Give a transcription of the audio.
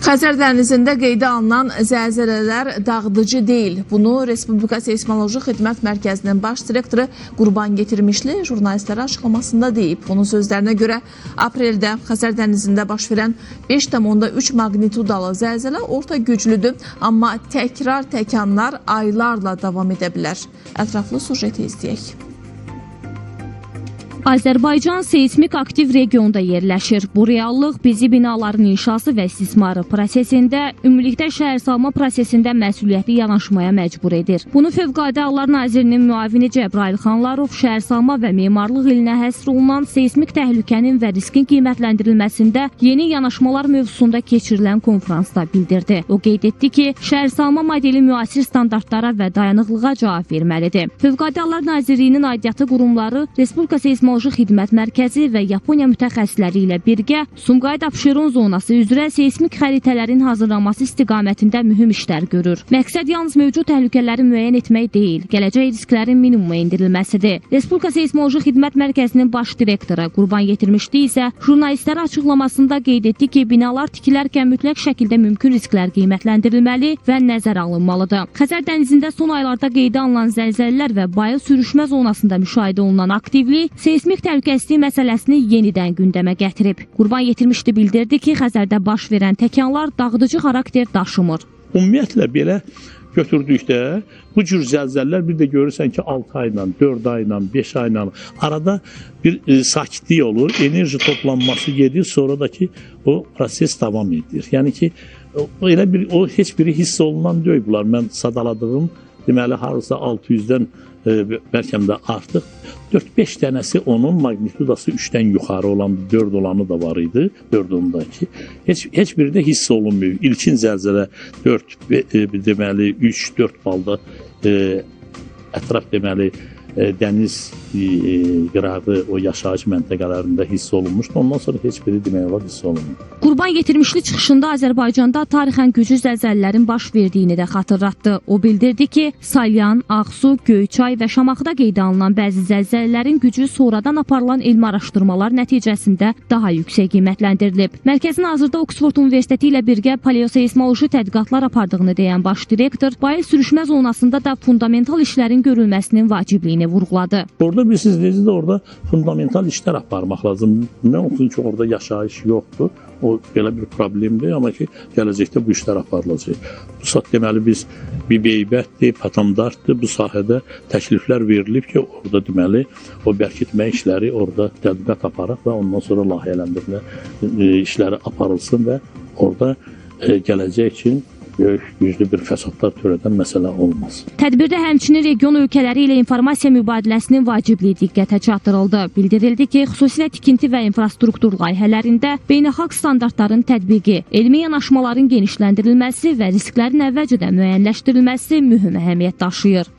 Xəzər dənizində qeydə alınan zəlzələlər dağıdıcı deyil. Bunu Respublika Seysmoloji Xidmət Mərkəzinin baş direktoru Qurban Getirmişli jurnalistlərə açıqlamasında deyib. Onun sözlərinə görə apreldə Xəzər dənizində baş verən 5,3 magnitudalı zəlzələ orta güclüdür, amma təkrar təkanlar aylarla davam edə bilər. Ətraflı sujeti izləyək. Azərbaycan seysmik aktiv regionda yerləşir. Bu reallıq bizi binaların inşası və istismarı prosesində, ümumilikdə şəhərsalma prosesində məsuliyyətli yanaşmaya məcbur edir. Bunu Fövqəladə Hallar Nazirinin müavini Cəbrayıl Xanlarov şəhərsalma və memarlıq ilinə həsr olunan seysmik təhlükənin və riskin qiymətləndirilməsində yeni yanaşmalar mövzusunda keçirilən konferansda bildirdi. O qeyd etdi ki, şəhərsalma modeli müasir standartlara və dayanıqlığa cavab verməlidir. Fövqəladə Hallar Nazirliyinin aidiyyatı qurumları Respublika Seysmoloji Xidmət Mərkəzi və Yaponiya mütəxəssisləri ilə birgə Sumqayıt-Abşeron zonası üzrə seysmik xəritələrin hazırlanması istiqamətində mühüm işlər görür. Məqsəd yalnız mövcud təhlükələri müəyyən etmək deyil, gələcək risklərin minimuma endirilməsidir. Respublika Seysmoloji Xidmət Mərkəzinin baş direktoru Qurban Getirmişli isə jurnalistlərə açıqlamasında qeyd etdi ki, binalar tikilərkən mütləq şəkildə mümkün risklər qiymətləndirilməli və nəzərə alınmalıdır. Xəzər dənizində son aylarda qeydə alınan zəlzələlər və bayıl sürüşmə zonasında müşahidə olunan aktivlik seysmik təhlükəsizlik məsələsini yenidən gündəmə gətirib. Qurban Yetirmişli bildirdi ki, Xəzərdə baş verən təkanlar dağıdıcı xarakter daşımır. Ümumiyyətlə belə götürdükdə bu cür zəlzələlər bir də görürsən ki 6 ayla, 4 ayla, 5 ayla arada bir sakitlik olur, enerji toplanması gedir, sonra da ki o proses davam edir. Yəni ki elə bir o heç biri hiss olunan deyil bunlar. Mən sadaladığım deməli harasa 600-dən bəlkə də artıq 4-5 dənəsi onun magnitudası 3-dən yuxarı olan, 4 olanı da var idi, 4-ondakı. Heç biri də hiss olunmuyor. İlkin zəlzələ 4, deməli 3-4 balda ətraf deməli dəniz qırağı o yaşayış məntəqələrində hiss olunmuşdu. Ondan sonra heç biri demək olar hiss olunmuyor. Qurban Getirmişli çıxışında Azərbaycanda tarixən güclü zəlzələlərin baş verdiyini də xatırlatdı. O bildirdi ki, Salyan, Ağsu, Göyçay və Şamaxıda qeydə alınan bəzi zəlzələlərin gücü sonradan aparılan elmi araşdırmalar nəticəsində daha yüksək qiymətləndirilib. Mərkəzin hazırda Oksford Universiteti ilə birgə paleoseysmoloji tədqiqatlar apardığını deyən baş direktor, bayıl sürüşmə zonasında da fundamental işlərin görülməsinin vacibliyini vurğuladı. Orada bilirsiniz, necə də orada fundamental işlər aparmaq lazım. Nə olsun ki, orada yaşayış yoxdur. O belə bir problemdir, amma ki, gələcəkdə bu işlər aparılacaq. Bu saat deməli biz Bibeybətdir, Patamdartdır, bu sahədə təkliflər verilib ki, orada deməli o bərkitmə işləri orada tədqiqat aparaq və ondan sonra layihələndirmə işləri aparılsın və orada gələcək üçün güclü bir fəsadlar törədən məsələ olmaz. Tədbirdə həmçinin region ölkələri ilə informasiya mübadiləsinin vacibliyi diqqətə çatdırıldı. Bildirildi ki, xüsusilə tikinti və infrastruktur layihələrində beynəlxalq standartların tətbiqi, elmi yanaşmaların genişləndirilməsi və risklərin əvvəlcədən müəyyənləşdirilməsi mühüm əhəmiyyət daşıyır.